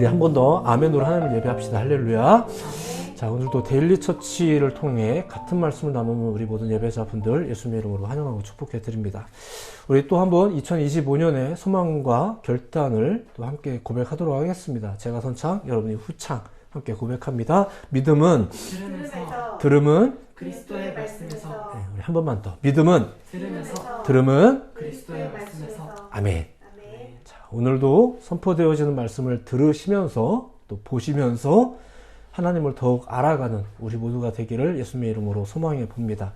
우리 한 번 더 아멘으로 하나님을 예배합시다. 할렐루야. 자, 오늘도 데일리 처치를 통해 같은 말씀을 나누는 우리 모든 예배자분들 예수님의 이름으로 환영하고 축복해 드립니다. 우리 또 한번 2025년의 소망과 결단을 또 함께 고백하도록 하겠습니다. 제가 선창, 여러분이 후창 함께 고백합니다. 믿음은 들음은 그리스도의 말씀에서. 네, 우리 한 번만 더. 믿음은 들으면서 들음은 그리스도의 말씀에서. 아멘. 자, 오늘도 선포되어지는 말씀을 들으시면서 또 보시면서 하나님을 더욱 알아가는 우리 모두가 되기를 예수님의 이름으로 소망해 봅니다.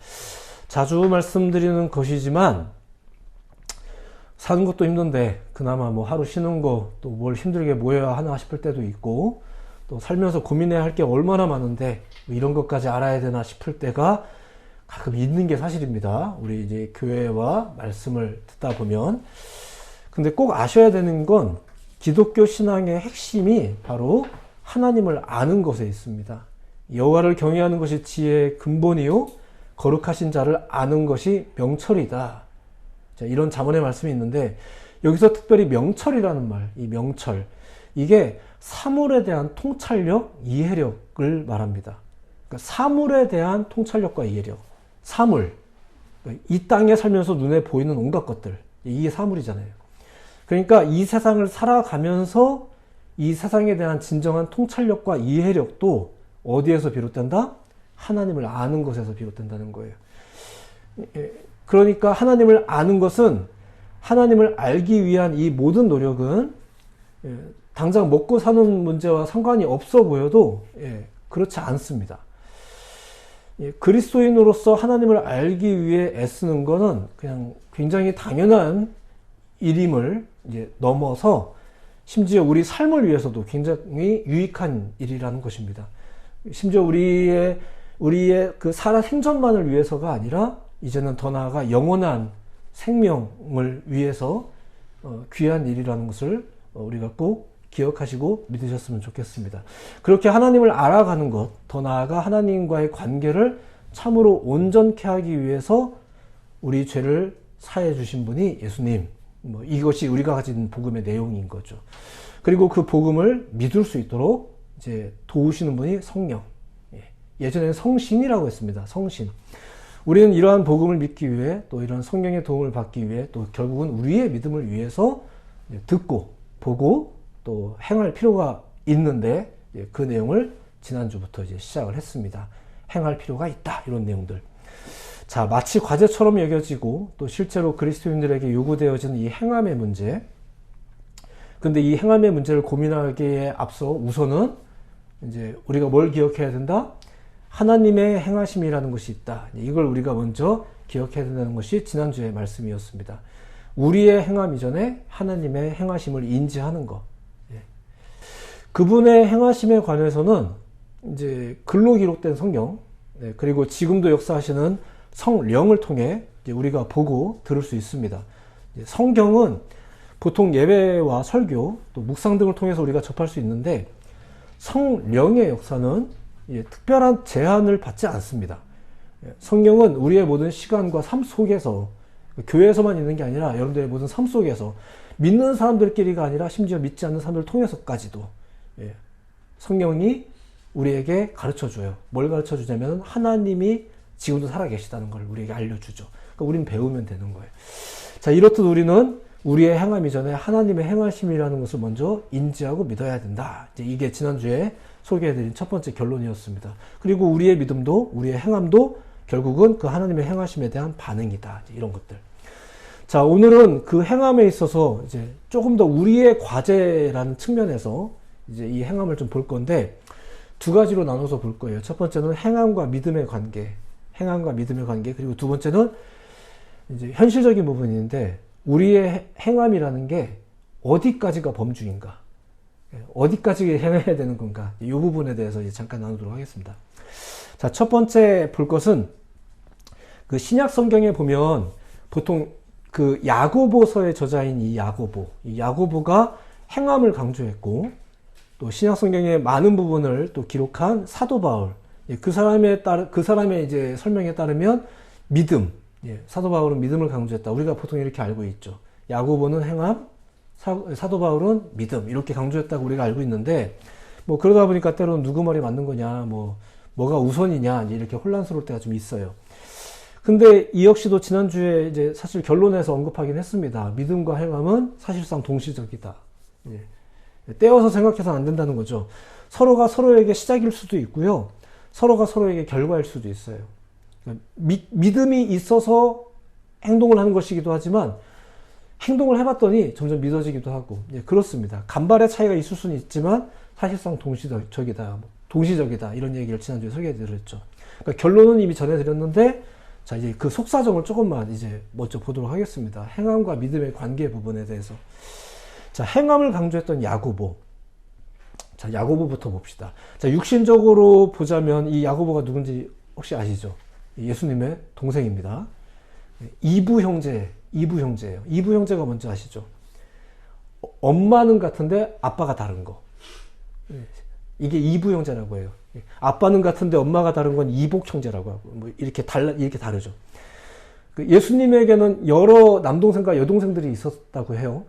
자주 말씀드리는 것이지만 사는 것도 힘든데 그나마 뭐 하루 쉬는 거 또 뭘 힘들게 뭐 해야 하나 싶을 때도 있고 또 살면서 고민해야 할 게 얼마나 많은데 이런 것까지 알아야 되나 싶을 때가 가끔 있는 게 사실입니다. 우리 이제 교회와 말씀을 듣다 보면. 근데 꼭 아셔야 되는 건 기독교 신앙의 핵심이 바로 하나님을 아는 것에 있습니다. 여호와를 경외하는 것이 지혜의 근본이요 거룩하신 자를 아는 것이 명철이다. 자, 이런 잠언의 말씀이 있는데 여기서 특별히 명철이라는 말, 이 명철, 이게 사물에 대한 통찰력, 이해력을 말합니다. 그러니까 사물에 대한 통찰력과 이해력, 사물, 이 땅에 살면서 눈에 보이는 온갖 것들, 이게 사물이잖아요. 그러니까 이 세상을 살아가면서 이 세상에 대한 진정한 통찰력과 이해력도 어디에서 비롯된다? 하나님을 아는 것에서 비롯된다는 거예요. 그러니까 하나님을 아는 것은 하나님을 알기 위한 이 모든 노력은 당장 먹고 사는 문제와 상관이 없어 보여도 그렇지 않습니다. 그리스도인으로서 하나님을 알기 위해 애쓰는 것은 그냥 굉장히 당연한 일임을 이제 넘어서 심지어 우리 삶을 위해서도 굉장히 유익한 일이라는 것입니다. 심지어 우리의 그 살아 생존만을 위해서가 아니라 이제는 더 나아가 영원한 생명을 위해서 귀한 일이라는 것을 우리가 꼭 기억하시고 믿으셨으면 좋겠습니다. 그렇게 하나님을 알아가는 것, 더 나아가 하나님과의 관계를 참으로 온전케 하기 위해서 우리 죄를 사해 주신 분이 예수님, 이것이 우리가 가진 복음의 내용인 거죠. 그리고 그 복음을 믿을 수 있도록 이제 도우시는 분이 성령. 예전에는 성신이라고 했습니다. 성신. 우리는 이러한 복음을 믿기 위해 또 이런 성령의 도움을 받기 위해 또 결국은 우리의 믿음을 위해서 듣고 보고 또 행할 필요가 있는데 그 내용을 지난주부터 이제 시작을 했습니다. 행할 필요가 있다. 이런 내용들. 자, 마치 과제처럼 여겨지고 또 실제로 그리스도인들에게 요구되어지는 이 행함의 문제. 근데 이 행함의 문제를 고민하기에 앞서 우선은 이제 우리가 뭘 기억해야 된다? 하나님의 행하심이라는 것이 있다. 이걸 우리가 먼저 기억해야 된다는 것이 지난주의 말씀이었습니다. 우리의 행함 이전에 하나님의 행하심을 인지하는 것. 그분의 행하심에 관해서는 이제 글로 기록된 성경, 그리고 지금도 역사하시는 성령을 통해 우리가 보고 들을 수 있습니다. 성경은 보통 예배와 설교, 또 묵상 등을 통해서 우리가 접할 수 있는데 성령의 역사는 특별한 제한을 받지 않습니다. 성령은 우리의 모든 시간과 삶 속에서, 교회에서만 있는 게 아니라 여러분들의 모든 삶 속에서 믿는 사람들끼리가 아니라 심지어 믿지 않는 사람들을 통해서까지도 성령이 우리에게 가르쳐줘요. 뭘 가르쳐주냐면 하나님이 지금도 살아계시다는 걸 우리에게 알려주죠. 그러니까 우리는 배우면 되는 거예요. 자, 이렇듯 우리는 우리의 행함 이전에 하나님의 행하심이라는 것을 먼저 인지하고 믿어야 된다. 이게 지난주에 소개해드린 첫 번째 결론이었습니다. 그리고 우리의 믿음도 우리의 행함도 결국은 그 하나님의 행하심에 대한 반응이다. 이런 것들. 자, 오늘은 그 행함에 있어서 이제 조금 더 우리의 과제라는 측면에서 이제 이 행함을 좀 볼 건데 두 가지로 나눠서 볼 거예요. 첫 번째는 행함과 믿음의 관계, 행함과 믿음의 관계. 그리고 두 번째는 이제 현실적인 부분인데 우리의 행함이라는 게 어디까지가 범주인가, 어디까지 행해야 되는 건가, 이 부분에 대해서 이제 잠깐 나누도록 하겠습니다. 자, 첫 번째 볼 것은 그 신약 성경에 보면 보통 그 야고보서의 저자인 이 야고보가 행함을 강조했고 또 신약 성경의 많은 부분을 또 기록한 사도 바울, 그 사람의 이제 설명에 따르면 믿음, 사도 바울은 믿음을 강조했다. 우리가 보통 이렇게 알고 있죠. 야고보는 행함, 사도 바울은 믿음 이렇게 강조했다고 우리가 알고 있는데 뭐 그러다 보니까 때로는 누구 말이 맞는 거냐 뭐가 우선이냐 이렇게 혼란스러울 때가 좀 있어요. 근데 이 역시도 지난주에 이제 사실 결론에서 언급하긴 했습니다. 믿음과 행함은 사실상 동시적이다. 떼어서 생각해서는 안 된다는 거죠. 서로가 서로에게 시작일 수도 있고요. 서로가 서로에게 결과일 수도 있어요. 믿음이 있어서 행동을 하는 것이기도 하지만 행동을 해봤더니 점점 믿어지기도 하고 그렇습니다. 간발의 차이가 있을 수는 있지만 사실상 동시적이다. 동시적이다. 이런 얘기를 지난주에 소개해드렸죠. 그러니까 결론은 이미 전해드렸는데 자 이제 그 속사정을 조금만 이제 먼저 보도록 하겠습니다. 행함과 믿음의 관계 부분에 대해서. 자, 행함을 강조했던 야고보. 자, 야고보부터 봅시다. 자, 육신적으로 보자면 이 야고보가 누군지 혹시 아시죠? 예수님의 동생입니다. 이부 형제예요. 이부 형제가 뭔지 아시죠? 엄마는 같은데 아빠가 다른 거. 이게 이부 형제라고 해요. 아빠는 같은데 엄마가 다른 건 이복 형제라고 하고 뭐 이렇게 다르죠. 예수님에게는 여러 남동생과 여동생들이 있었다고 해요.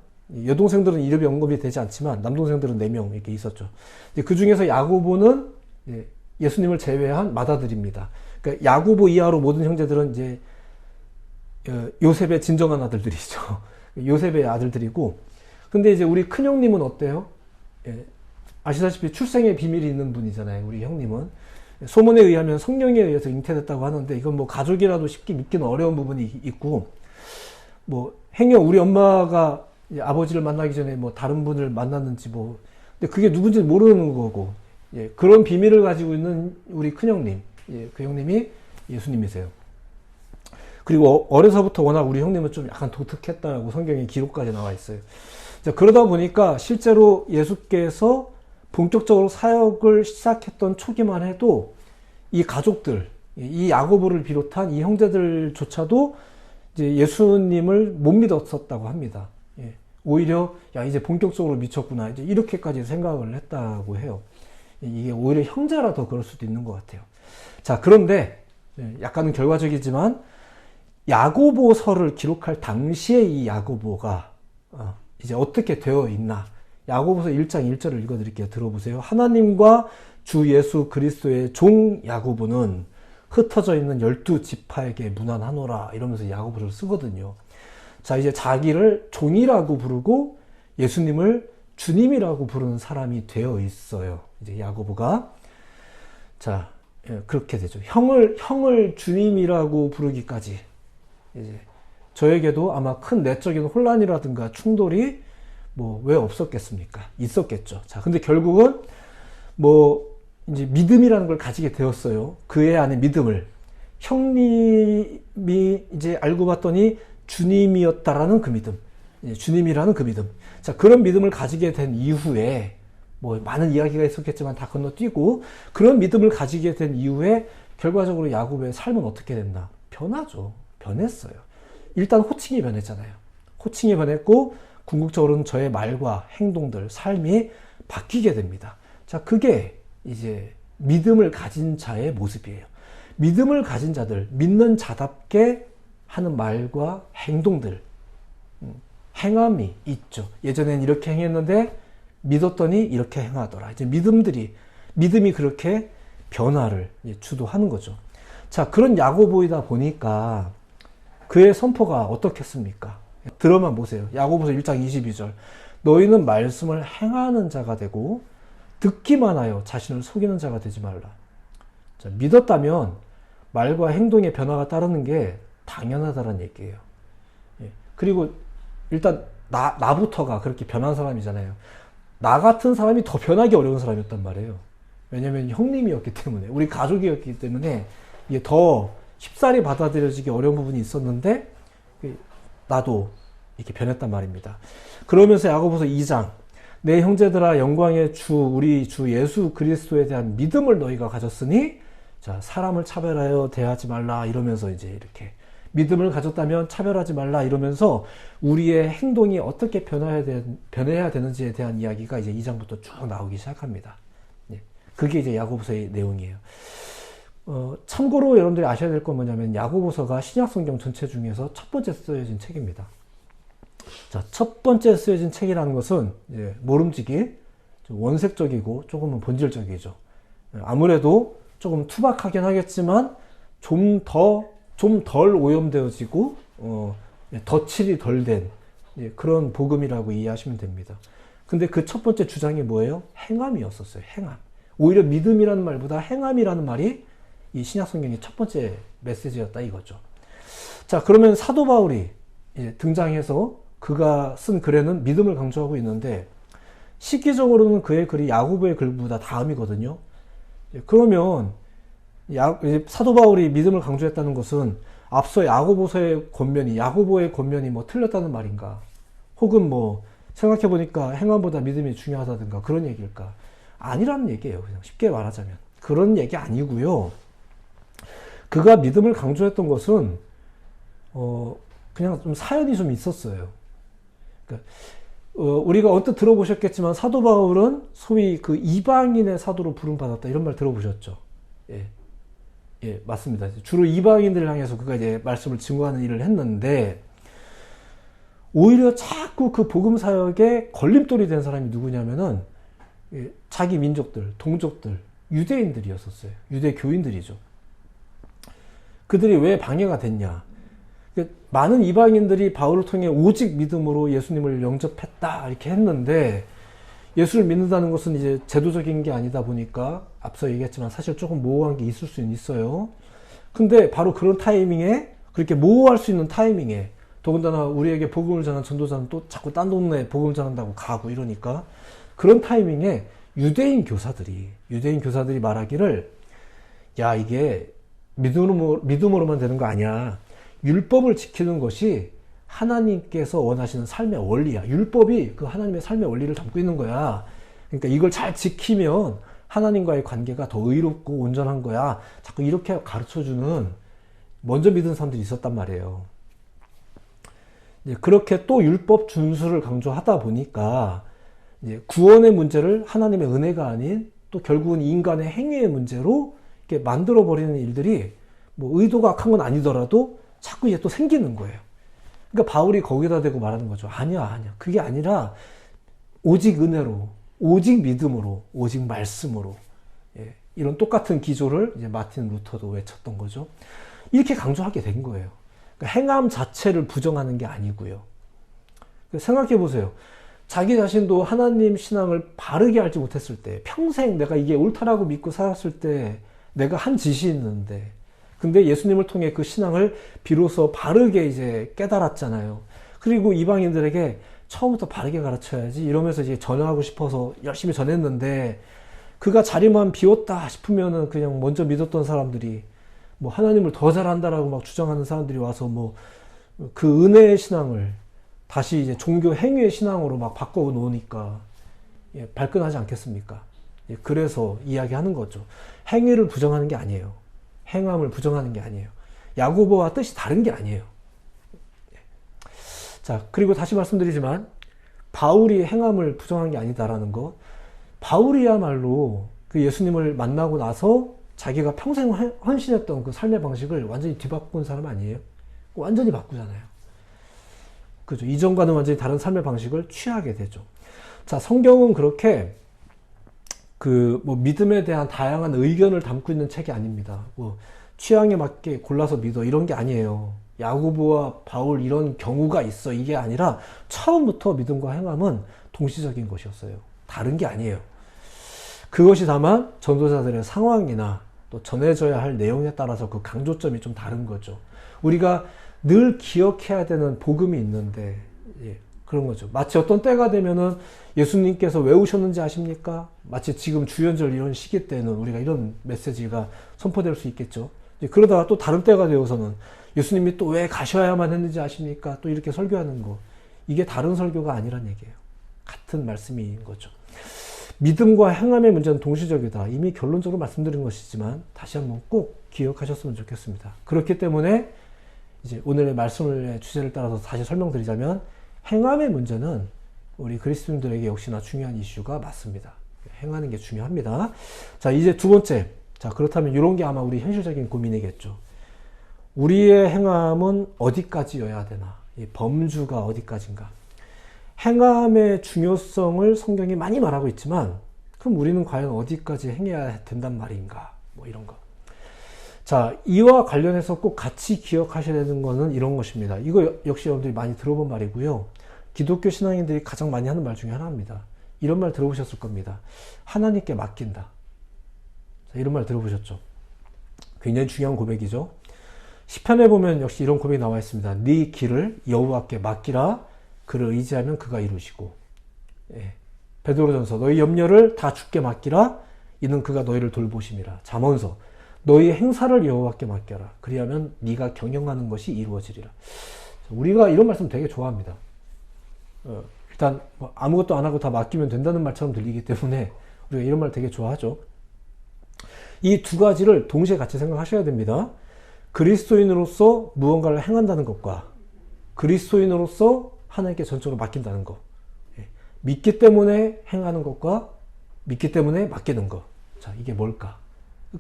여동생들은 이름이 언급이 되지 않지만 남동생들은 4명 이렇게 있었죠. 그 중에서 야고보는 예수님을 제외한 맏아들입니다. 그러니까 야고보 이하로 모든 형제들은 이제 요셉의 진정한 아들들이죠. 요셉의 아들들이고, 근데 이제 우리 큰 형님은 어때요? 아시다시피 출생의 비밀이 있는 분이잖아요. 우리 형님은 소문에 의하면 성령에 의해서 잉태됐다고 하는데 이건 뭐 가족이라도 쉽게 믿기는 어려운 부분이 있고, 뭐 행여 우리 엄마가 아버지를 만나기 전에 뭐 다른 분을 만났는지 뭐 근데 그게 누군지 모르는 거고 그런 비밀을 가지고 있는 우리 큰형님 그 형님이 예수님이세요. 그리고 어려서부터 워낙 우리 형님은 좀 약간 독특했다고 성경에 기록까지 나와 있어요. 자, 그러다 보니까 실제로 예수께서 본격적으로 사역을 시작했던 초기만 해도 이 가족들, 이 야고보를 비롯한 이 형제들조차도 이제 예수님을 못 믿었었다고 합니다. 오히려 야 이제 본격적으로 미쳤구나 이제 이렇게까지 생각을 했다고 해요. 이게 오히려 형제라 더 그럴 수도 있는 것 같아요. 자, 그런데 약간은 결과적이지만 야고보서를 기록할 당시에 이 야고보가 이제 어떻게 되어 있나. 야고보서 1장 1절을 읽어드릴게요. 들어보세요. 하나님과 주 예수 그리스도의 종 야고보는 흩어져 있는 12지파에게 문안하노라 이러면서 야고보를 쓰거든요. 자, 이제 자기를 종이라고 부르고 예수님을 주님이라고 부르는 사람이 되어 있어요. 이제 야고보가. 자, 그렇게 되죠. 형을 주님이라고 부르기까지. 이제 저에게도 아마 큰 내적인 혼란이라든가 충돌이 뭐 왜 없었겠습니까? 있었겠죠. 자, 근데 결국은 뭐 이제 믿음이라는 걸 가지게 되었어요. 그의 안에 믿음을. 형님이 이제 알고 봤더니 주님이었다라는 그 믿음. 주님이라는 그 믿음. 자, 그런 믿음을 가지게 된 이후에 뭐 많은 이야기가 있었겠지만 다 건너뛰고 그런 믿음을 가지게 된 이후에 결과적으로 야고보의 삶은 어떻게 됐나? 변하죠. 변했어요. 일단 호칭이 변했잖아요. 호칭이 변했고 궁극적으로는 저의 말과 행동들, 삶이 바뀌게 됩니다. 자, 그게 이제 믿음을 가진 자의 모습이에요. 믿음을 가진 자들, 믿는 자답게 하는 말과 행동들, 행함이 있죠. 예전엔 이렇게 행했는데 믿었더니 이렇게 행하더라. 이제 믿음이 그렇게 변화를 주도하는 거죠. 자, 그런 야고보이다 보니까 그의 선포가 어떻겠습니까? 들어만 보세요. 야고보서 1장 22절. 너희는 말씀을 행하는 자가 되고 듣기만 하여 자신을 속이는 자가 되지 말라. 자, 믿었다면 말과 행동의 변화가 따르는 게 당연하다는 얘기예요. 그리고 일단 나부터가 그렇게 변한 사람이잖아요. 나 같은 사람이 더 변하기 어려운 사람이었단 말이에요. 왜냐면 형님이었기 때문에, 우리 가족이었기 때문에 이게 더 쉽사리 받아들여지기 어려운 부분이 있었는데 나도 이렇게 변했단 말입니다. 그러면서 야고보서 2장 내 형제들아 영광의 우리 주 예수 그리스도에 대한 믿음을 너희가 가졌으니 자, 사람을 차별하여 대하지 말라 이러면서 이제 이렇게 믿음을 가졌다면 차별하지 말라 이러면서 우리의 행동이 어떻게 변해야 되는지에 대한 이야기가 이제 2장부터 쭉 나오기 시작합니다. 그게 이제 야고보서의 내용이에요. 참고로 여러분들이 아셔야 될 건 뭐냐면 야고보서가 신약성경 전체 중에서 첫 번째 쓰여진 책입니다. 자, 첫 번째 쓰여진 책이라는 것은 모름지기, 원색적이고 조금은 본질적이죠. 아무래도 조금 투박하긴 하겠지만 좀 덜 오염되어지고 덧칠이 덜 된 그런 복음이라고 이해하시면 됩니다. 근데 그 첫 번째 주장이 뭐예요? 행함이었었어요. 행함. 오히려 믿음이라는 말보다 행함이라는 말이 이 신약 성경의 첫 번째 메시지였다 이거죠. 자, 그러면 사도 바울이 등장해서 그가 쓴 글에는 믿음을 강조하고 있는데 시기적으로는 그의 글이 야고보의 글보다 다음이거든요. 그러면 사도 바울이 믿음을 강조했다는 것은 앞서 야고보의 권면이 뭐 틀렸다는 말인가? 혹은 뭐 생각해보니까 행함보다 믿음이 중요하다든가 그런 얘기일까? 아니라는 얘기예요. 그냥 쉽게 말하자면. 그런 얘기 아니고요. 그가 믿음을 강조했던 것은 그냥 좀 사연이 좀 있었어요. 그러니까 우리가 언뜻 들어보셨겠지만 사도 바울은 소위 그 이방인의 사도로 부름받았다 이런 말 들어보셨죠? 예, 맞습니다. 주로 이방인들을 향해서 그가 이제 말씀을 증거하는 일을 했는데 오히려 자꾸 그 복음 사역에 걸림돌이 된 사람이 누구냐면은 자기 민족들, 동족들, 유대인들이었었어요. 유대 교인들이죠. 그들이 왜 방해가 됐냐? 많은 이방인들이 바울을 통해 오직 믿음으로 예수님을 영접했다 이렇게 했는데 예수를 믿는다는 것은 이제 제도적인 게 아니다 보니까 앞서 얘기했지만 사실 조금 모호한 게 있을 수는 있어요. 근데 바로 그런 타이밍에 그렇게 모호할 수 있는 타이밍에 더군다나 우리에게 복음을 전한 전도자는 또 자꾸 딴 동네에 복음을 전한다고 가고 이러니까 그런 타이밍에 유대인 교사들이 말하기를 야 이게 믿음으로만 되는 거 아니야. 율법을 지키는 것이 하나님께서 원하시는 삶의 원리야. 율법이 그 하나님의 삶의 원리를 담고 있는 거야. 그러니까 이걸 잘 지키면 하나님과의 관계가 더 의롭고 온전한 거야. 자꾸 이렇게 가르쳐주는 먼저 믿은 사람들이 있었단 말이에요. 그렇게 또 율법 준수를 강조하다 보니까 이제 구원의 문제를 하나님의 은혜가 아닌 또 결국은 인간의 행위의 문제로 이렇게 만들어버리는 일들이 뭐 의도가 악한 건 아니더라도 자꾸 이제 또 생기는 거예요. 그러니까 바울이 거기다 대고 말하는 거죠. 아니야. 그게 아니라 오직 은혜로, 오직 믿음으로, 오직 말씀으로 이런 똑같은 기조를 이제 마틴 루터도 외쳤던 거죠. 이렇게 강조하게 된 거예요. 그러니까 행함 자체를 부정하는 게 아니고요. 생각해 보세요. 자기 자신도 하나님 신앙을 바르게 알지 못했을 때, 평생 내가 이게 옳다라고 믿고 살았을 때 내가 한 짓이 있는데 근데 예수님을 통해 그 신앙을 비로소 바르게 이제 깨달았잖아요. 그리고 이방인들에게 처음부터 바르게 가르쳐야지 이러면서 이제 전하고 싶어서 열심히 전했는데 그가 자리만 비웠다 싶으면은 그냥 먼저 믿었던 사람들이 뭐 하나님을 더 잘한다라고 막 주장하는 사람들이 와서 뭐 그 은혜의 신앙을 다시 이제 종교 행위의 신앙으로 막 바꿔 놓으니까 발끈하지 않겠습니까? 그래서 이야기하는 거죠. 행위를 부정하는 게 아니에요. 행함을 부정하는 게 아니에요. 야고보와 뜻이 다른 게 아니에요. 자, 그리고 다시 말씀드리지만 바울이 행함을 부정한 게 아니다라는 것. 바울이야말로 그 예수님을 만나고 나서 자기가 평생 헌신했던 그 삶의 방식을 완전히 뒤바꾼 사람 아니에요? 완전히 바꾸잖아요. 그죠? 이전과는 완전히 다른 삶의 방식을 취하게 되죠. 자, 성경은 그렇게 뭐 믿음에 대한 다양한 의견을 담고 있는 책이 아닙니다. 뭐 취향에 맞게 골라서 믿어 이런 게 아니에요. 야고보와 바울 이런 경우가 있어 이게 아니라 처음부터 믿음과 행함은 동시적인 것이었어요. 다른 게 아니에요. 그것이 다만 전도자들의 상황이나 또 전해져야 할 내용에 따라서 그 강조점이 좀 다른 거죠. 우리가 늘 기억해야 되는 복음이 있는데 그런 거죠. 마치 어떤 때가 되면은 예수님께서 왜 오셨는지 아십니까? 마치 지금 주연절 이런 시기 때는 우리가 이런 메시지가 선포될 수 있겠죠. 그러다가 또 다른 때가 되어서는 예수님이 또 왜 가셔야만 했는지 아십니까? 또 이렇게 설교하는 거. 이게 다른 설교가 아니란 얘기예요. 같은 말씀인 거죠. 믿음과 행함의 문제는 동시적이다. 이미 결론적으로 말씀드린 것이지만 다시 한번 꼭 기억하셨으면 좋겠습니다. 그렇기 때문에 이제 오늘의 말씀의 주제를 따라서 다시 설명드리자면 행함의 문제는 우리 그리스도인들에게 역시나 중요한 이슈가 맞습니다. 행하는 게 중요합니다. 자, 이제 두 번째. 자, 그렇다면 이런 게 아마 우리 현실적인 고민이겠죠. 우리의 행함은 어디까지여야 되나? 이 범주가 어디까지인가? 행함의 중요성을 성경이 많이 말하고 있지만 그럼 우리는 과연 어디까지 행해야 된단 말인가? 뭐 이런 거. 자, 이와 관련해서 꼭 같이 기억하셔야 되는 거는 이런 것입니다. 이거 역시 여러분들이 많이 들어본 말이고요. 기독교 신앙인들이 가장 많이 하는 말 중에 하나입니다. 이런 말 들어보셨을 겁니다. 하나님께 맡긴다. 자, 이런 말 들어보셨죠? 굉장히 중요한 고백이죠. 시편에 보면 역시 이런 고백이 나와 있습니다. 네 길을 여호와께 맡기라. 그를 의지하면 그가 이루시고. 예. 베드로전서 너희 염려를 다 주께 맡기라. 이는 그가 너희를 돌보심이라. 잠언서 너희 행사를 여호와께 맡겨라. 그리하면 네가 경영하는 것이 이루어지리라. 우리가 이런 말씀 되게 좋아합니다. 일단 뭐 아무것도 안 하고 다 맡기면 된다는 말처럼 들리기 때문에 우리가 이런 말 되게 좋아하죠. 이 두 가지를 동시에 같이 생각하셔야 됩니다. 그리스도인으로서 무언가를 행한다는 것과 그리스도인으로서 하나님께 전적으로 맡긴다는 것. 믿기 때문에 행하는 것과 믿기 때문에 맡기는 것. 자, 이게 뭘까?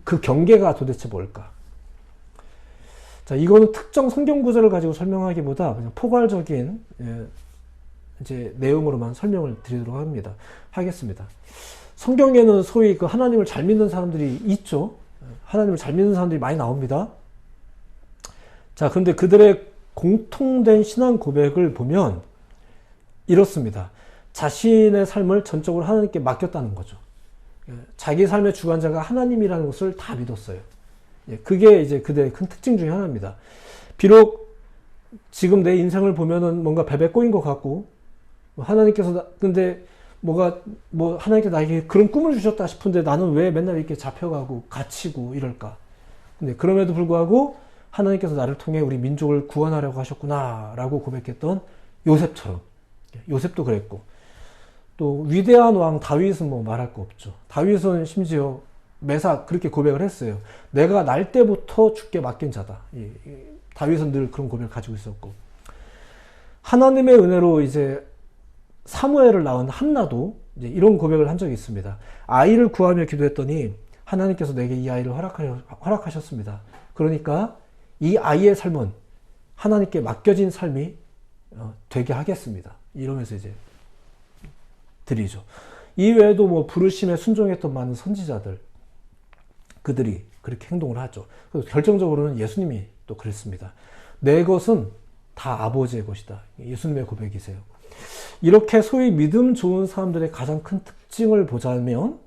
그 경계가 도대체 뭘까? 자, 이거는 특정 성경 구절을 가지고 설명하기보다 그냥 포괄적인 이제 내용으로만 설명을 드리도록 하겠습니다. 성경에는 소위 그 하나님을 잘 믿는 사람들이 있죠. 하나님을 잘 믿는 사람들이 많이 나옵니다. 자, 그런데 그들의 공통된 신앙 고백을 보면 이렇습니다. 자신의 삶을 전적으로 하나님께 맡겼다는 거죠. 자기 삶의 주관자가 하나님이라는 것을 다 믿었어요. 그게 이제 그들의 큰 특징 중에 하나입니다. 비록 지금 내 인생을 보면은 뭔가 베베 꼬인 것 같고, 하나님께서, 근데 하나님께서 나에게 그런 꿈을 주셨다 싶은데 나는 왜 맨날 이렇게 잡혀가고 갇히고 이럴까? 근데 그럼에도 불구하고 하나님께서 나를 통해 우리 민족을 구원하려고 하셨구나 라고 고백했던 요셉처럼. 요셉도 그랬고, 또 위대한 왕 다윗은 뭐 말할 거 없죠. 다윗은 심지어 매사 그렇게 고백을 했어요. 내가 날 때부터 주께 맡긴 자다. 다윗은 늘 그런 고백을 가지고 있었고, 하나님의 은혜로 이제 사무엘을 낳은 한나도 이제 이런 고백을 한 적이 있습니다. 아이를 구하며 기도했더니 하나님께서 내게 이 아이를 허락하셨습니다. 그러니까 이 아이의 삶은 하나님께 맡겨진 삶이 되게 하겠습니다. 이러면서 이제 드리죠. 이외에도 뭐 부르심에 순종했던 많은 선지자들, 그들이 그렇게 행동을 하죠. 그래서 결정적으로는 예수님이 또 그랬습니다. 내 것은 다 아버지의 것이다. 예수님의 고백이세요. 이렇게 소위 믿음 좋은 사람들의 가장 큰 특징을 보자면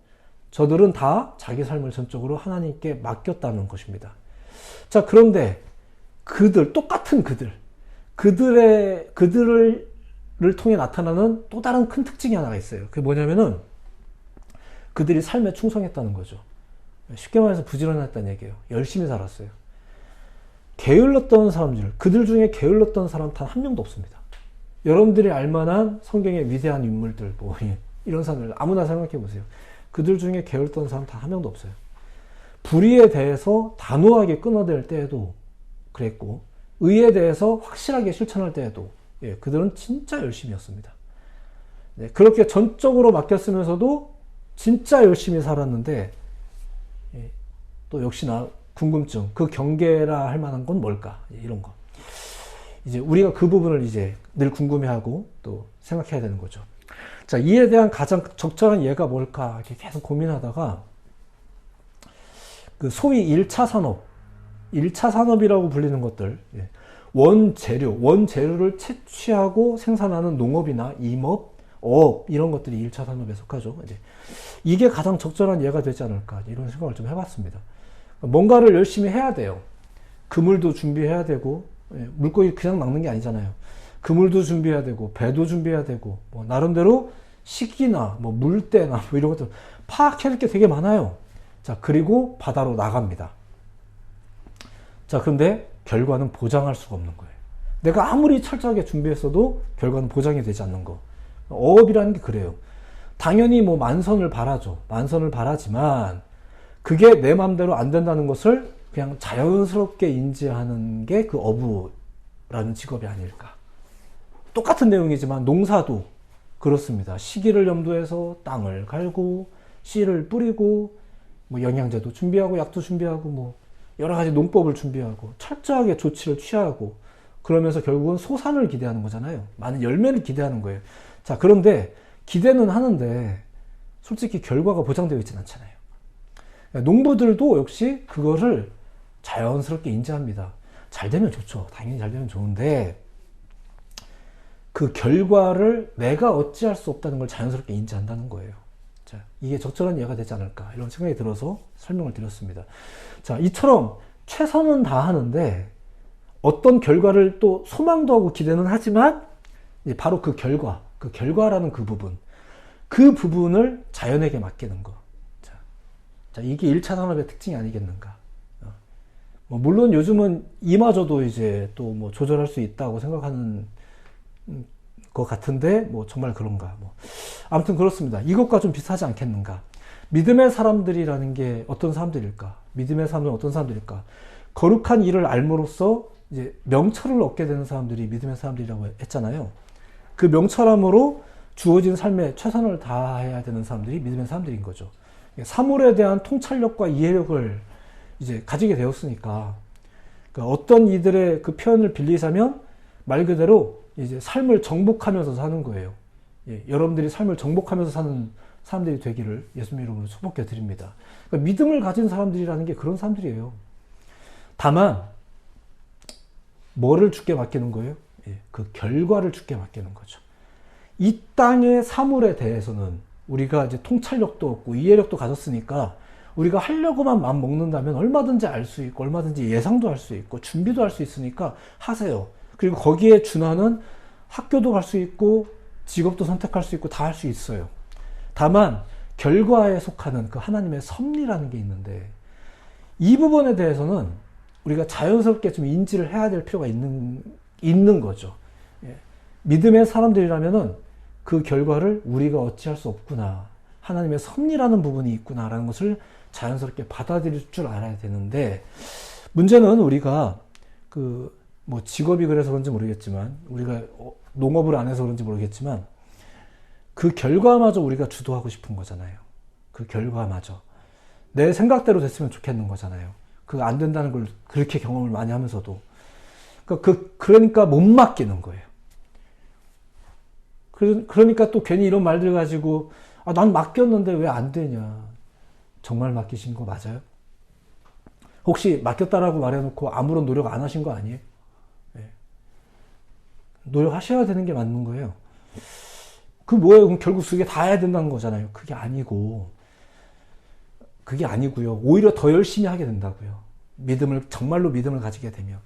저들은 다 자기 삶을 전적으로 하나님께 맡겼다는 것입니다. 자, 그런데 똑같은 그들을 통해 나타나는 또 다른 큰 특징이 하나가 있어요. 그게 뭐냐면은 그들이 삶에 충성했다는 거죠. 쉽게 말해서 부지런했다는 얘기예요. 열심히 살았어요. 게을렀던 사람들, 그들 중에 게을렀던 사람 단 한 명도 없습니다. 여러분들이 알만한 성경의 위대한 인물들, 이런 사람들 아무나 생각해 보세요. 그들 중에 게을렀던 사람 단 한 명도 없어요. 불의에 대해서 단호하게 끊어댈 때에도 그랬고, 의에 대해서 확실하게 실천할 때에도 그들은 진짜 열심히였습니다. 그렇게 전적으로 맡겼으면서도 진짜 열심히 살았는데, 또 역시나 궁금증, 그 경계라 할 만한 건 뭘까? 이런 거. 이제 우리가 그 부분을 이제 늘 궁금해하고 또 생각해야 되는 거죠. 자, 이에 대한 가장 적절한 예가 뭘까? 이렇게 계속 고민하다가 그 소위 1차 산업이라고 불리는 것들, 원재료를 채취하고 생산하는 농업이나 임업, 어업, 이런 것들이 1차 산업에 속하죠. 이게 가장 적절한 예가 되지 않을까, 이런 생각을 좀 해봤습니다. 뭔가를 열심히 해야 돼요. 그물도 준비해야 되고, 물고기 그냥 낚는 게 아니잖아요. 그물도 준비해야 되고, 배도 준비해야 되고, 나름대로 식기나, 물때나, 이런 것들 파악해야 될 게 되게 많아요. 자, 그리고 바다로 나갑니다. 자, 그런데 결과는 보장할 수가 없는 거예요. 내가 아무리 철저하게 준비했어도 결과는 보장이 되지 않는 거. 어업이라는 게 그래요. 당연히 만선을 바라죠. 만선을 바라지만 그게 내 마음대로 안 된다는 것을 그냥 자연스럽게 인지하는 게 그 어부라는 직업이 아닐까. 똑같은 내용이지만 농사도 그렇습니다. 시기를 염두해서 땅을 갈고 씨를 뿌리고 영양제도 준비하고 약도 준비하고 여러 가지 농법을 준비하고 철저하게 조치를 취하고 그러면서 결국은 소산을 기대하는 거잖아요. 많은 열매를 기대하는 거예요. 자, 그런데 기대는 하는데 솔직히 결과가 보장되어 있지는 않잖아요. 농부들도 역시 그거를 자연스럽게 인지합니다. 잘 되면 좋죠. 당연히 잘 되면 좋은데 그 결과를 내가 어찌할 수 없다는 걸 자연스럽게 인지한다는 거예요. 자, 이게 적절한 이해가 되지 않을까 이런 생각이 들어서 설명을 드렸습니다. 자, 이처럼 최선은 다하는데 어떤 결과를 또 소망도 하고 기대는 하지만 바로 그 결과라는 그 부분을 자연에게 맡기는 거. 자, 이게 1차 산업의 특징이 아니겠는가. 물론 요즘은 이마저도 이제 또 뭐 조절할 수 있다고 생각하는 것 같은데 뭐 정말 그런가. 아무튼 그렇습니다. 이것과 좀 비슷하지 않겠는가. 믿음의 사람들이라는 게 어떤 사람들일까? 믿음의 사람들은 어떤 사람들일까? 거룩한 일을 알므로써 이제 명철을 얻게 되는 사람들이 믿음의 사람들이라고 했잖아요. 그 명철함으로 주어진 삶에 최선을 다해야 되는 사람들이 믿음의 사람들인 거죠. 사물에 대한 통찰력과 이해력을 이제 가지게 되었으니까, 그러니까 어떤 이들의 그 표현을 빌리자면 말 그대로 이제 삶을 정복하면서 사는 거예요. 예, 여러분들이 삶을 정복하면서 사는 사람들이 되기를 예수님 이름으로 축복해 드립니다. 그러니까 믿음을 가진 사람들이라는 게 그런 사람들이에요. 다만 뭐를 주께 맡기는 거예요? 예, 그 결과를 주께 맡기는 거죠. 이 땅의 사물에 대해서는 우리가 이제 통찰력도 없고 이해력도 가졌으니까 우리가 하려고만 마음 먹는다면 얼마든지 알 수 있고 얼마든지 예상도 할 수 있고 준비도 할 수 있으니까 하세요. 그리고 거기에 준하는 학교도 갈 수 있고 직업도 선택할 수 있고 다 할 수 있어요. 다만 결과에 속하는 그 하나님의 섭리라는 게 있는데 이 부분에 대해서는 우리가 자연스럽게 좀 인지를 해야 될 필요가 있는 거죠. 예. 믿음의 사람들이라면은 그 결과를 우리가 어찌할 수 없구나. 하나님의 섭리라는 부분이 있구나라는 것을 자연스럽게 받아들일 줄 알아야 되는데 문제는 우리가 뭐 직업이 그래서 그런지 모르겠지만 우리가 농업을 안 해서 그런지 모르겠지만 그 결과마저 우리가 주도하고 싶은 거잖아요. 그 결과마저 내 생각대로 됐으면 좋겠는 거잖아요. 그거 안 된다는 걸 그렇게 경험을 많이 하면서도 그러니까 못 맡기는 거예요. 그러니까 또 괜히 이런 말들 가지고 난 맡겼는데 왜 안 되냐. 정말 맡기신 거 맞아요? 혹시 맡겼다라고 말해놓고 아무런 노력 안 하신 거 아니에요? 네. 노력하셔야 되는 게 맞는 거예요. 그 뭐예요? 그럼 결국 그게 다 해야 된다는 거잖아요. 그게 아니고요. 오히려 더 열심히 하게 된다고요. 정말로 믿음을 가지게 되면.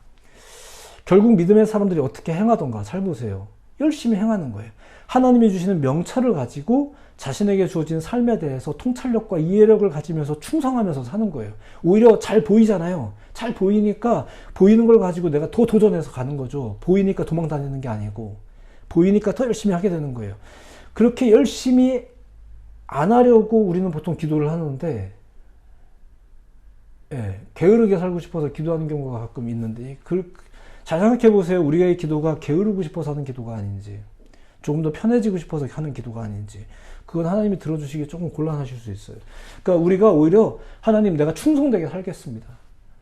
결국 믿음의 사람들이 어떻게 행하던가 잘 보세요. 열심히 행하는 거예요. 하나님이 주시는 명철을 가지고 자신에게 주어진 삶에 대해서 통찰력과 이해력을 가지면서 충성하면서 사는 거예요. 오히려 잘 보이잖아요. 잘 보이니까 보이는 걸 가지고 내가 더 도전해서 가는 거죠. 보이니까 도망 다니는 게 아니고 보이니까 더 열심히 하게 되는 거예요. 그렇게 열심히 안 하려고 우리는 보통 기도를 하는데 게으르게 살고 싶어서 기도하는 경우가 가끔 있는데 잘 생각해 보세요. 우리의 기도가 게으르고 싶어서 하는 기도가 아닌지 조금 더 편해지고 싶어서 하는 기도가 아닌지 그건 하나님이 들어주시기 조금 곤란하실 수 있어요. 그러니까 우리가 오히려 하나님 내가 충성되게 살겠습니다.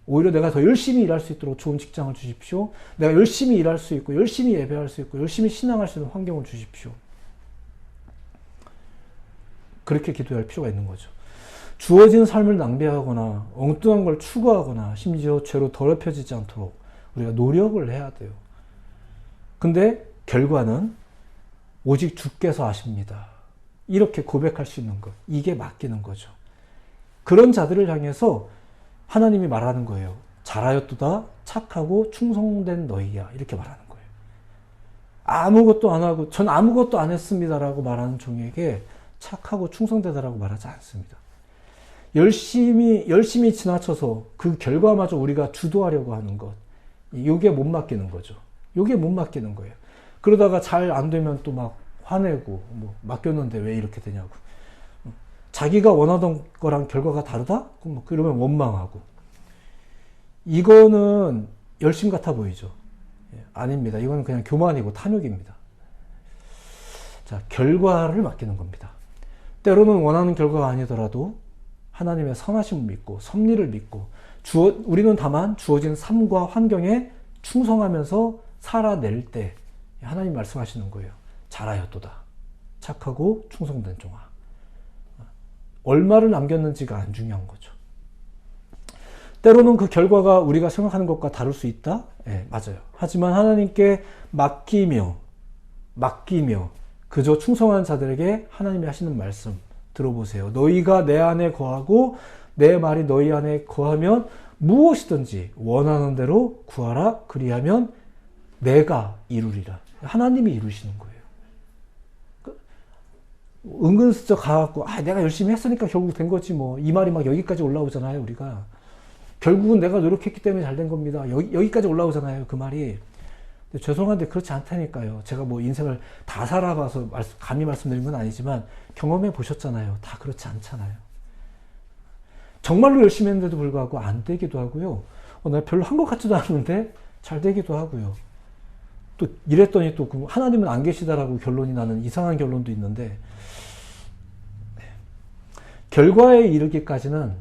오히려 내가 더 열심히 일할 수 있도록 좋은 직장을 주십시오. 내가 열심히 일할 수 있고 열심히 예배할 수 있고 열심히 신앙할 수 있는 환경을 주십시오. 그렇게 기도할 필요가 있는 거죠. 주어진 삶을 낭비하거나 엉뚱한 걸 추구하거나 심지어 죄로 더럽혀지지 않도록 우리가 노력을 해야 돼요. 근데 결과는 오직 주께서 아십니다. 이렇게 고백할 수 있는 것. 이게 맡기는 거죠. 그런 자들을 향해서 하나님이 말하는 거예요. 잘하였도다 착하고 충성된 너희야. 이렇게 말하는 거예요. 아무것도 안 하고 전 아무것도 안 했습니다라고 말하는 종에게 착하고 충성되다라고 말하지 않습니다. 열심히 지나쳐서 그 결과마저 우리가 주도하려고 하는 것. 요게 못 맡기는 거죠. 요게 못 맡기는 거예요. 그러다가 잘 안 되면 또 막 화내고 뭐 맡겼는데 왜 이렇게 되냐고. 자기가 원하던 거랑 결과가 다르다? 그러면 원망하고. 이거는 열심 같아 보이죠. 아닙니다. 이거는 그냥 교만이고 탐욕입니다. 자, 결과를 맡기는 겁니다. 때로는 원하는 결과가 아니더라도 하나님의 선하심을 믿고 섭리를 믿고 우리는 다만 주어진 삶과 환경에 충성하면서 살아낼 때 하나님 말씀하시는 거예요. 잘하였도다. 착하고 충성된 종아. 얼마를 남겼는지가 안 중요한 거죠. 때로는 그 결과가 우리가 생각하는 것과 다를 수 있다? 예, 맞아요. 하지만 하나님께 맡기며 그저 충성한 자들에게 하나님이 하시는 말씀 들어보세요. 너희가 내 안에 거하고 내 말이 너희 안에 거하면 무엇이든지 원하는 대로 구하라. 그리하면 내가 이루리라. 하나님이 이루시는 거예요. 은근슬쩍 가갖고 내가 열심히 했으니까 결국 된 거지 뭐. 이 말이 막 여기까지 올라오잖아요. 우리가 결국은 내가 노력했기 때문에 잘 된 겁니다. 여기까지 올라오잖아요. 그 말이. 근데 죄송한데 그렇지 않다니까요. 제가 뭐 인생을 다 살아봐서 감히 말씀드린 건 아니지만 경험해 보셨잖아요. 다 그렇지 않잖아요. 정말로 열심히 했는데도 불구하고 안 되기도 하고요. 내가 별로 한 것 같지도 않은데 잘 되기도 하고요. 또 이랬더니 또 하나님은 안 계시다라고 결론이 나는 이상한 결론도 있는데, 결과에 이르기까지는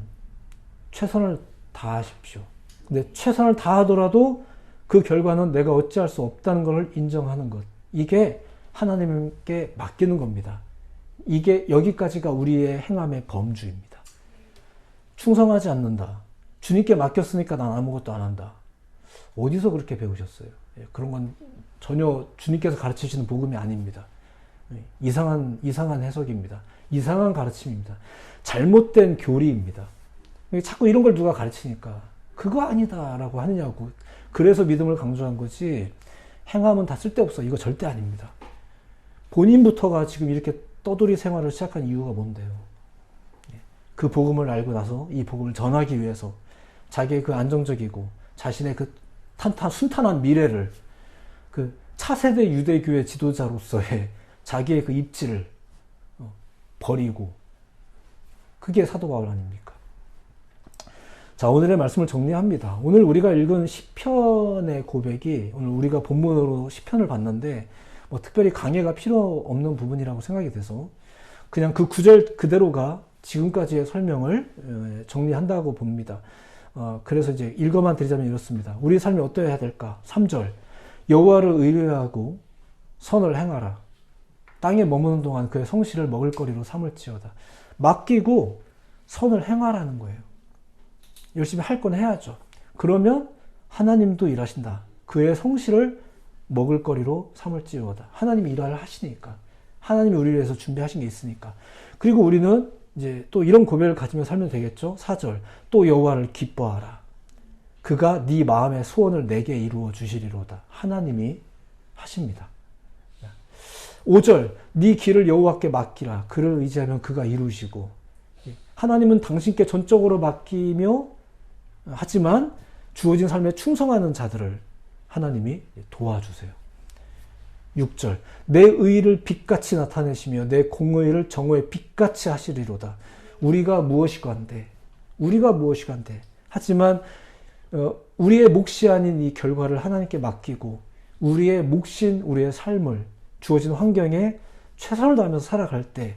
최선을 다하십시오. 근데 최선을 다하더라도 그 결과는 내가 어찌할 수 없다는 것을 인정하는 것. 이게 하나님께 맡기는 겁니다. 이게 여기까지가 우리의 행함의 범주입니다. 충성하지 않는다. 주님께 맡겼으니까 난 아무것도 안 한다. 어디서 그렇게 배우셨어요? 그런 건 전혀 주님께서 가르치시는 복음이 아닙니다. 이상한 해석입니다. 이상한 가르침입니다. 잘못된 교리입니다. 자꾸 이런 걸 누가 가르치니까 그거 아니다라고 하느냐고. 그래서 믿음을 강조한 거지, 행함은 다 쓸데없어. 이거 절대 아닙니다. 본인부터가 지금 이렇게 떠돌이 생활을 시작한 이유가 뭔데요? 그 복음을 알고 나서 이 복음을 전하기 위해서 자기의 그 안정적이고 자신의 그 순탄한 미래를 그 차세대 유대교의 지도자로서의 자기의 그 입지를 버리고, 그게 사도 바울 아닙니까? 자, 오늘의 말씀을 정리합니다. 오늘 우리가 읽은 시편의 고백이, 오늘 우리가 본문으로 시편을 봤는데 뭐 특별히 강해가 필요 없는 부분이라고 생각이 돼서 그냥 그 구절 그대로가 지금까지의 설명을 정리한다고 봅니다. 그래서 이제 읽어만 드리자면 이렇습니다. 우리 삶이 어떠해야 될까? 3절. 여호와를 의뢰하고 선을 행하라. 땅에 머무는 동안 그의 성실을 먹을거리로 삼을지어다. 맡기고 선을 행하라는 거예요. 열심히 할 건 해야죠. 그러면 하나님도 일하신다. 그의 성실을 먹을거리로 삼을지어다. 하나님이 일을 하시니까. 하나님이 우리를 위해서 준비하신 게 있으니까. 그리고 우리는 이제 또 이런 고백을 가지며 살면 되겠죠. 4절. 또 여호와를 기뻐하라. 그가 네 마음의 소원을 내게 이루어 주시리로다. 하나님이 하십니다. 5절. 네 길을 여호와께 맡기라. 그를 의지하면 그가 이루시고. 하나님은 당신께 전적으로 맡기며, 하지만 주어진 삶에 충성하는 자들을 하나님이 도와주세요. 6절. 내 의를 빛같이 나타내시며 내 공의를 정오의 빛같이 하시리로다. 우리가 무엇이건데 하지만 우리의 몫이 아닌 이 결과를 하나님께 맡기고 우리의 몫인 우리의 삶을 주어진 환경에 최선을 다하면서 살아갈 때,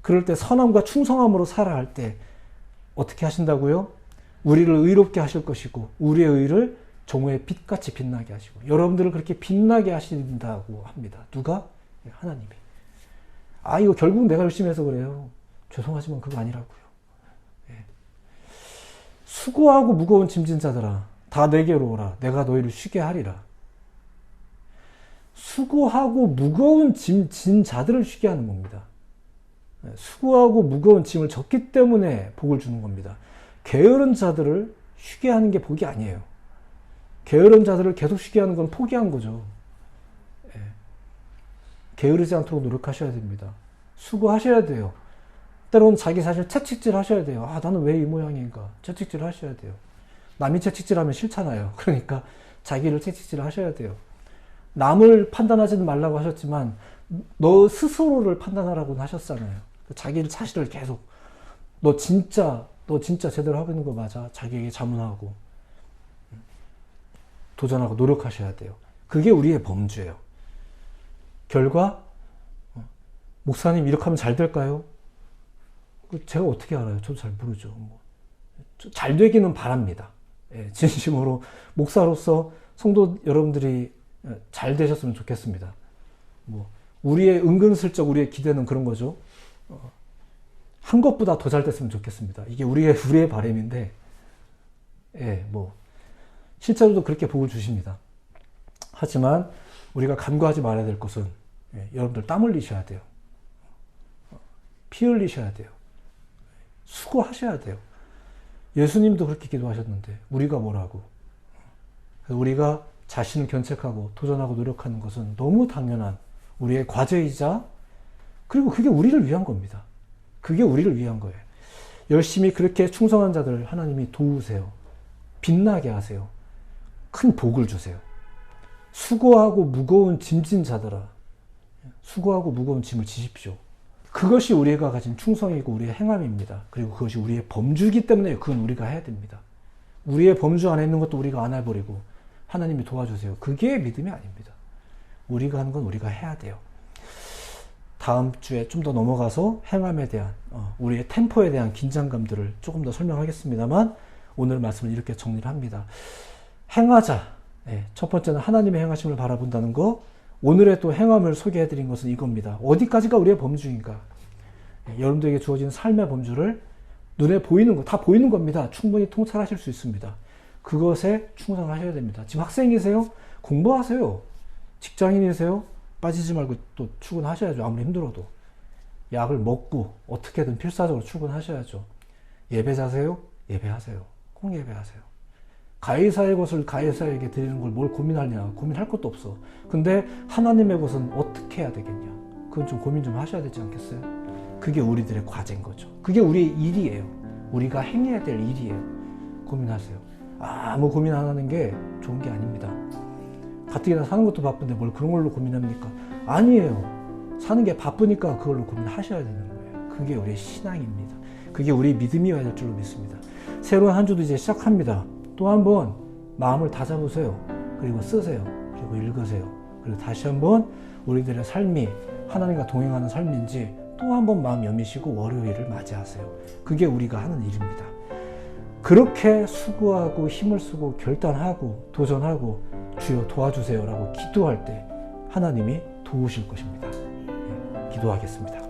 그럴 때 선함과 충성함으로 살아갈 때 어떻게 하신다고요? 우리를 의롭게 하실 것이고 우리의 의를 정오의 빛같이 빛나게 하시고, 여러분들을 그렇게 빛나게 하신다고 합니다. 누가? 하나님이. 이거 결국 내가 열심히 해서 그래요. 죄송하지만 그거 아니라고요. 수고하고 무거운 짐진 자들아 다 내게로 오라. 내가 너희를 쉬게 하리라. 수고하고 무거운 짐 진 자들을 쉬게 하는 겁니다. 수고하고 무거운 짐을 졌기 때문에 복을 주는 겁니다. 게으른 자들을 쉬게 하는 게 복이 아니에요. 게으른 자들을 계속 쉬게 하는 건 포기한 거죠. 게으르지 않도록 노력하셔야 됩니다. 수고하셔야 돼요. 때로는 자기 사실 채찍질 하셔야 돼요. 나는 왜 이 모양인가? 채찍질 하셔야 돼요. 남이 채찍질하면 싫잖아요. 그러니까 자기를 채찍질 하셔야 돼요. 남을 판단하지는 말라고 하셨지만 너 스스로를 판단하라고는 하셨잖아요. 자기를 자신을 계속 너 진짜 제대로 하고 있는 거 맞아? 자기에게 자문하고 도전하고 노력하셔야 돼요. 그게 우리의 범주예요. 결과 목사님 이렇게 하면 잘 될까요? 제가 어떻게 알아요? 저도 잘 모르죠. 잘 되기는 바랍니다. 진심으로 목사로서 성도 여러분들이 잘 되셨으면 좋겠습니다. 우리의 은근슬쩍 우리의 기대는 그런 거죠. 한 것보다 더 잘 됐으면 좋겠습니다. 이게 우리의 바람인데, 예, 뭐 실제로도 그렇게 복을 주십니다. 하지만 우리가 간과하지 말아야 될 것은, 예, 여러분들 땀 흘리셔야 돼요. 피 흘리셔야 돼요. 수고하셔야 돼요. 예수님도 그렇게 기도하셨는데 우리가 뭐라고? 우리가 자신을 견책하고 도전하고 노력하는 것은 너무 당연한 우리의 과제이자, 그리고 그게 우리를 위한 겁니다. 그게 우리를 위한 거예요. 열심히 그렇게 충성한 자들을 하나님이 도우세요. 빛나게 하세요. 큰 복을 주세요. 수고하고 무거운 짐진 자들아, 수고하고 무거운 짐을 지십시오. 그것이 우리가 가진 충성이고 우리의 행함입니다. 그리고 그것이 우리의 범주이기 때문에 그건 우리가 해야 됩니다. 우리의 범주 안에 있는 것도 우리가 안 해버리고 하나님이 도와주세요. 그게 믿음이 아닙니다. 우리가 하는 건 우리가 해야 돼요. 다음 주에 좀 더 넘어가서 행함에 대한, 우리의 템포에 대한 긴장감들을 조금 더 설명하겠습니다만, 오늘 말씀을 이렇게 정리를 합니다. 행하자. 네, 첫 번째는 하나님의 행하심을 바라본다는 거. 오늘의 또 행함을 소개해드린 것은 이겁니다. 어디까지가 우리의 범주인가? 네, 여러분들에게 주어진 삶의 범주를 눈에 보이는 거, 다 보이는 겁니다. 충분히 통찰하실 수 있습니다. 그것에 충성하셔야 됩니다. 지금 학생이세요? 공부하세요. 직장인이세요? 빠지지 말고 또 출근하셔야죠. 아무리 힘들어도. 약을 먹고 어떻게든 필사적으로 출근하셔야죠. 예배자세요? 예배하세요. 꼭 예배하세요. 가해사의 것을 가해사에게 드리는 걸 뭘 고민하냐? 고민할 것도 없어. 근데 하나님의 것은 어떻게 해야 되겠냐? 그건 좀 고민 좀 하셔야 되지 않겠어요? 그게 우리들의 과제인 거죠. 그게 우리의 일이에요. 우리가 행해야 될 일이에요. 고민하세요. 아무 고민 안 하는 게 좋은 게 아닙니다. 가뜩이나 사는 것도 바쁜데 뭘 그런 걸로 고민합니까? 아니에요. 사는 게 바쁘니까 그걸로 고민하셔야 되는 거예요. 그게 우리의 신앙입니다. 그게 우리의 믿음이어야 될 줄로 믿습니다. 새로운 한 주도 이제 시작합니다. 또 한번 마음을 다잡으세요. 그리고 쓰세요. 그리고 읽으세요. 그리고 다시 한번 우리들의 삶이 하나님과 동행하는 삶인지 또 한번 마음 여미시고 월요일을 맞이하세요. 그게 우리가 하는 일입니다. 그렇게 수고하고 힘을 쓰고 결단하고 도전하고 주여 도와주세요라고 기도할 때 하나님이 도우실 것입니다. 예, 기도하겠습니다.